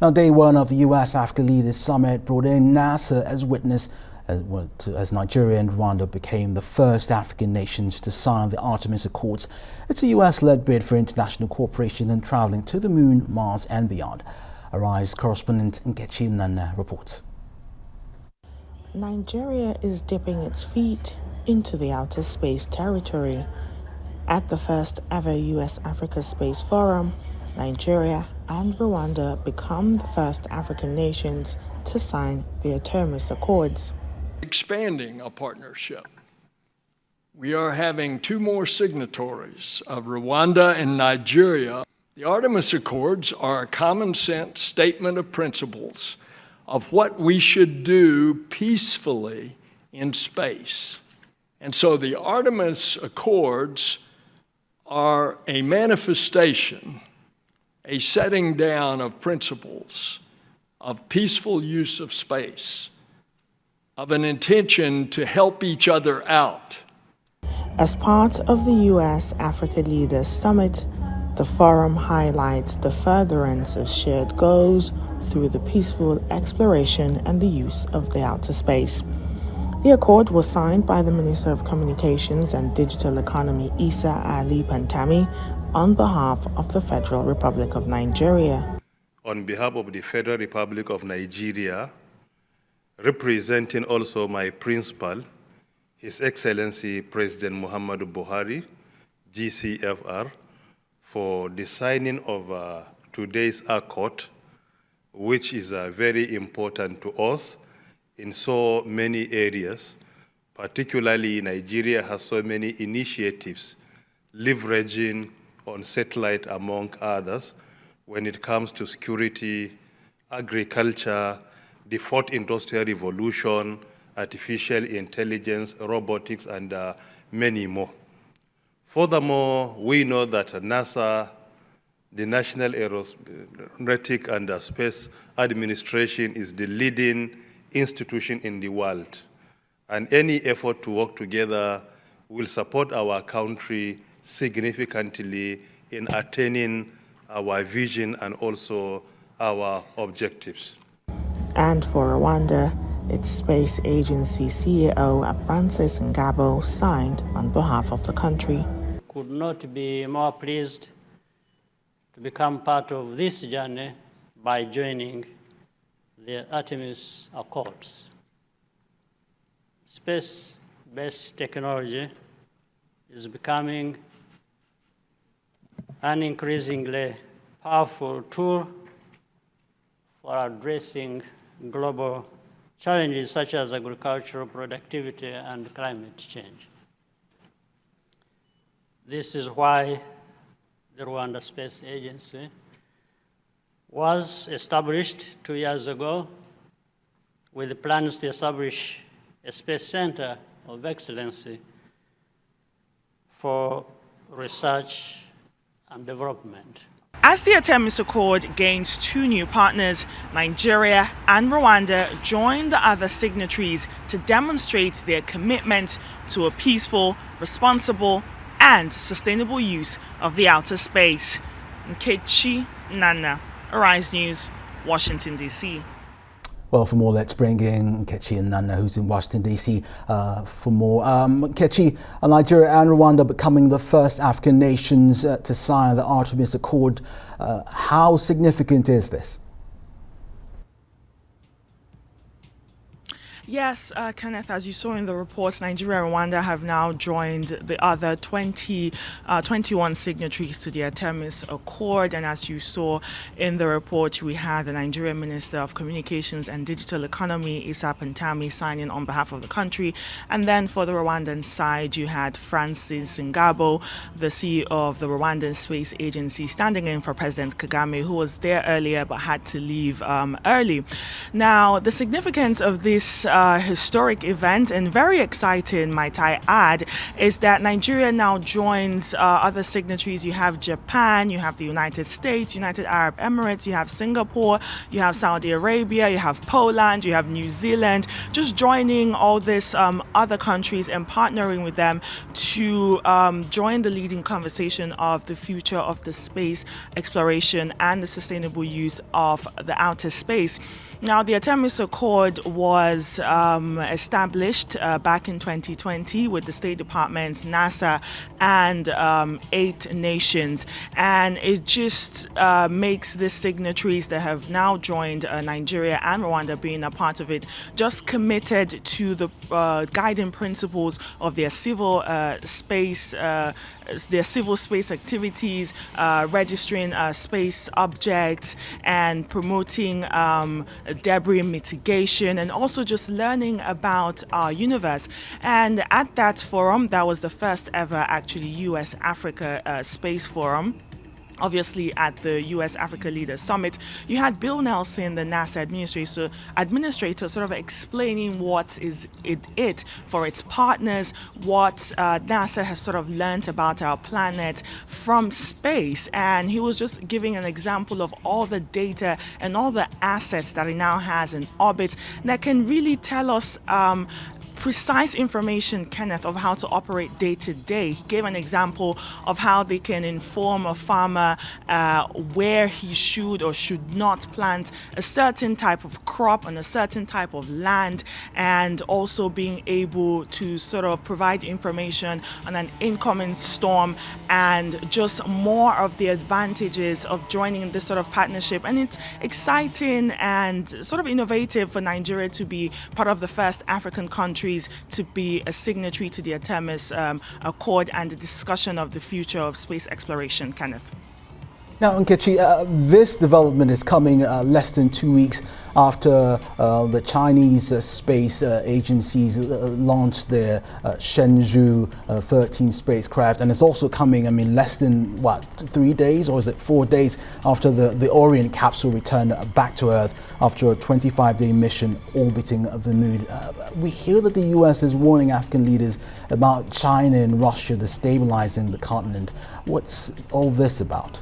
Now, day one of the U.S.-Africa Leaders Summit brought in NASA as witness as Nigeria and Rwanda became the first African nations to sign the Artemis Accords. It's a U.S.-led bid for international cooperation and traveling to the moon, Mars and beyond. Arise correspondent Nkechi Nana reports. Nigeria is dipping its feet into the outer space territory. At the first ever U.S.-Africa Space Forum, Nigeria and Rwanda become the first African nations to sign the Artemis Accords. Expanding our partnership. We are having two more signatories of Rwanda and Nigeria. The Artemis Accords are a common sense statement of principles of what we should do peacefully in space. And so the Artemis Accords are a manifestation, a setting down of principles of peaceful use of space, of an intention to help each other out. As part of the U.S.-Africa Leaders Summit, the forum highlights the furtherance of shared goals through the peaceful exploration and the use of the outer space. The accord was signed by the Minister of Communications and Digital Economy, Isa Ali Ibrahim, on behalf of the Federal Republic of Nigeria. On behalf of the Federal Republic of Nigeria, representing also my principal, His Excellency President Muhammadu Buhari, GCFR, for the signing of today's accord, which is very important to us in so many areas. Particularly, Nigeria has so many initiatives leveraging on satellite, among others, when it comes to security, agriculture, the fourth industrial revolution, artificial intelligence, robotics, and many more. Furthermore, we know that NASA, the National Aeronautic and Space Administration, is the leading institution in the world. And any effort to work together will support our country significantly in attaining our vision and also our objectives. And for Rwanda, its space agency CEO Francis Ngabo signed on behalf of the country. Could not be more pleased to become part of this journey by joining the Artemis Accords. Space-based technology is becoming an increasingly powerful tool for addressing global challenges such as agricultural productivity and climate change. This is why the Rwanda Space Agency was established 2 years ago with plans to establish a space center of excellency for research and development. As the Artemis Accord gains two new partners, Nigeria and Rwanda join the other signatories to demonstrate their commitment to a peaceful, responsible, and sustainable use of the outer space. Nkechi Nana, Arise News, Washington, D.C. Well, for more, let's bring in Nkechi and Nana, who's in Washington, D.C. For more. Nkechi, Nigeria and Rwanda becoming the first African nations to sign the Artemis Accord. How significant is this? Yes, Kenneth, as you saw in the reports, Nigeria and Rwanda have now joined the other 21 signatories to the Artemis Accord. And as you saw in the report, we had the Nigerian Minister of Communications and Digital Economy, Isa Pantami, signing on behalf of the country. And then for the Rwandan side, you had Francis Ngabo, the CEO of the Rwandan Space Agency, standing in for President Kagame, who was there earlier but had to leave early. Now, the significance of this historic event, and very exciting, might I add, is that Nigeria now joins other signatories. You have Japan, you have the United States, United Arab Emirates, you have Singapore, you have Saudi Arabia, you have Poland, you have New Zealand, just joining all these other countries and partnering with them to join the leading conversation of the future of the space exploration and the sustainable use of the outer space. Now, the Artemis Accord was established back in 2020 with the State Department, NASA, and 8 nations. And it just makes the signatories that have now joined Nigeria and Rwanda being a part of it just committed to the guiding principles of their civil space activities, registering space objects, and promoting debris mitigation, and also just learning about our universe. And at that forum, that was the first ever actually US-Africa Space Forum. Obviously, at the US-Africa Leaders Summit, you had Bill Nelson, the NASA administrator sort of explaining what is it for its partners, what NASA has sort of learned about our planet from space. And he was just giving an example of all the data and all the assets that it now has in orbit that can really tell us precise information, Kenneth, of how to operate day to day. He gave an example of how they can inform a farmer where he should or should not plant a certain type of crop on a certain type of land, and also being able to sort of provide information on an incoming storm, and just more of the advantages of joining this sort of partnership. And it's exciting and sort of innovative for Nigeria to be part of the first African country to be a signatory to the Artemis Accord and the discussion of the future of space exploration, Kenneth. Now, Nkechi, this development is coming less than 2 weeks after the Chinese space agencies launched their Shenzhou 13 spacecraft, and it's also coming, less than, 3 days, or is it 4 days after the Orient capsule returned back to Earth after a 25-day mission orbiting the moon. We hear that the US is warning African leaders about China and Russia destabilizing the continent. What's all this about?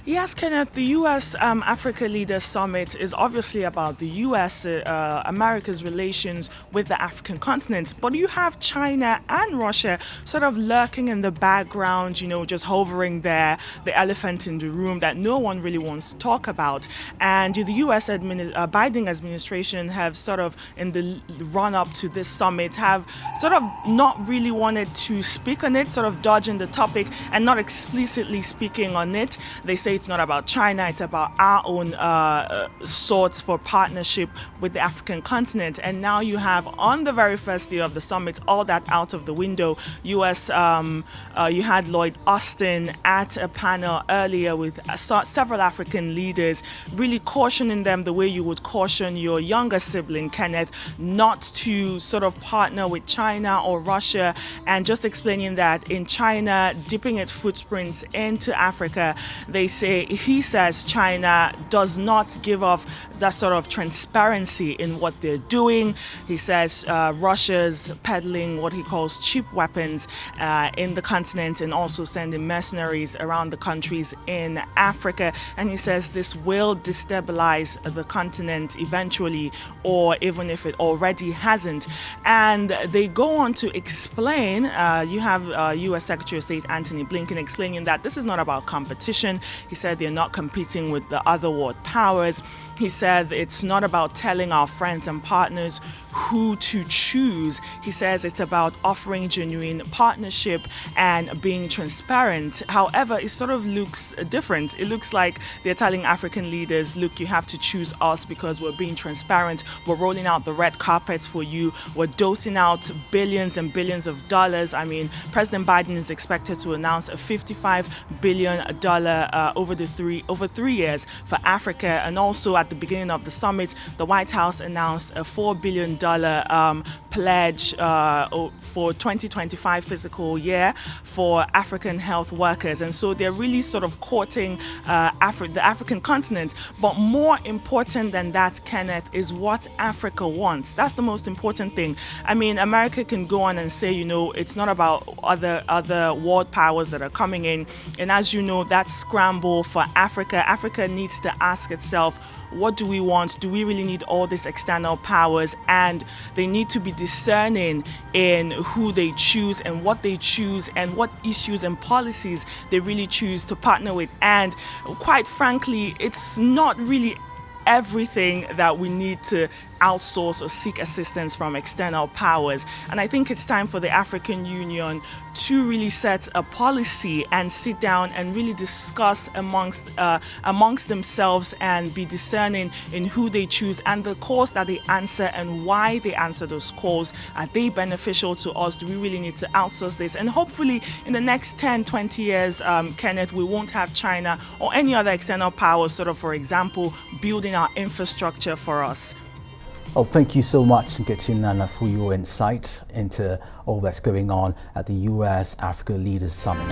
Yes, Kenneth, the US-Africa Leaders Summit is obviously about the US, America's relations with the African continent. But you have China and Russia sort of lurking in the background, just hovering there, the elephant in the room that no one really wants to talk about. And the US Biden administration have sort of, in the run-up to this summit, have sort of not really wanted to speak on it, sort of dodging the topic and not explicitly speaking on it. They say it's not about China, it's about our own sorts for partnership with the African continent. And now you have, on the very first day of the summit, all that out of the window. You had Lloyd Austin at a panel earlier with several African leaders, really cautioning them the way you would caution your younger sibling, Kenneth, not to sort of partner with China or Russia, and just explaining that in China dipping its footprints into Africa, he says China does not give off that sort of transparency in what they're doing. He says Russia's peddling what he calls cheap weapons in the continent, and also sending mercenaries around the countries in Africa. And he says this will destabilize the continent eventually, or even if it already hasn't. And they go on to explain, you have US Secretary of State Antony Blinken explaining that this is not about competition. He said they're not competing with the other world powers. He said it's not about telling our friends and partners who to choose. He says it's about offering genuine partnership and being transparent. However, it sort of looks different. It looks like they're telling African leaders, look, you have to choose us because we're being transparent. We're rolling out the red carpets for you. We're doting out billions and billions of dollars. President Biden is expected to announce a $55 billion over 3 years for Africa. And also at at the beginning of the summit, the White House announced a $4 billion pledge for 2025 fiscal year for African health workers. And so they're really sort of courting the African continent. But more important than that, Kenneth, is what Africa wants. That's the most important thing. I mean, America can go on and say, you know, it's not about other world powers that are coming in. And as you know, that scramble for Africa needs to ask itself, what do we want? Do we really need all these external powers? And they need to be discerning in who they choose and what they choose and what issues and policies they really choose to partner with. And quite frankly, it's not really everything that we need to outsource or seek assistance from external powers. And I think it's time for the African Union to really set a policy and sit down and really discuss amongst themselves and be discerning in who they choose and the calls that they answer and why they answer those calls. Are they beneficial to us? Do we really need to outsource this? And hopefully in the next 10, 20 years, Kenneth, we won't have China or any other external power sort of, for example, building our infrastructure for us. Well, thank you so much, Nkechi Nana, for your insight into all that's going on at the US Africa Leaders Summit.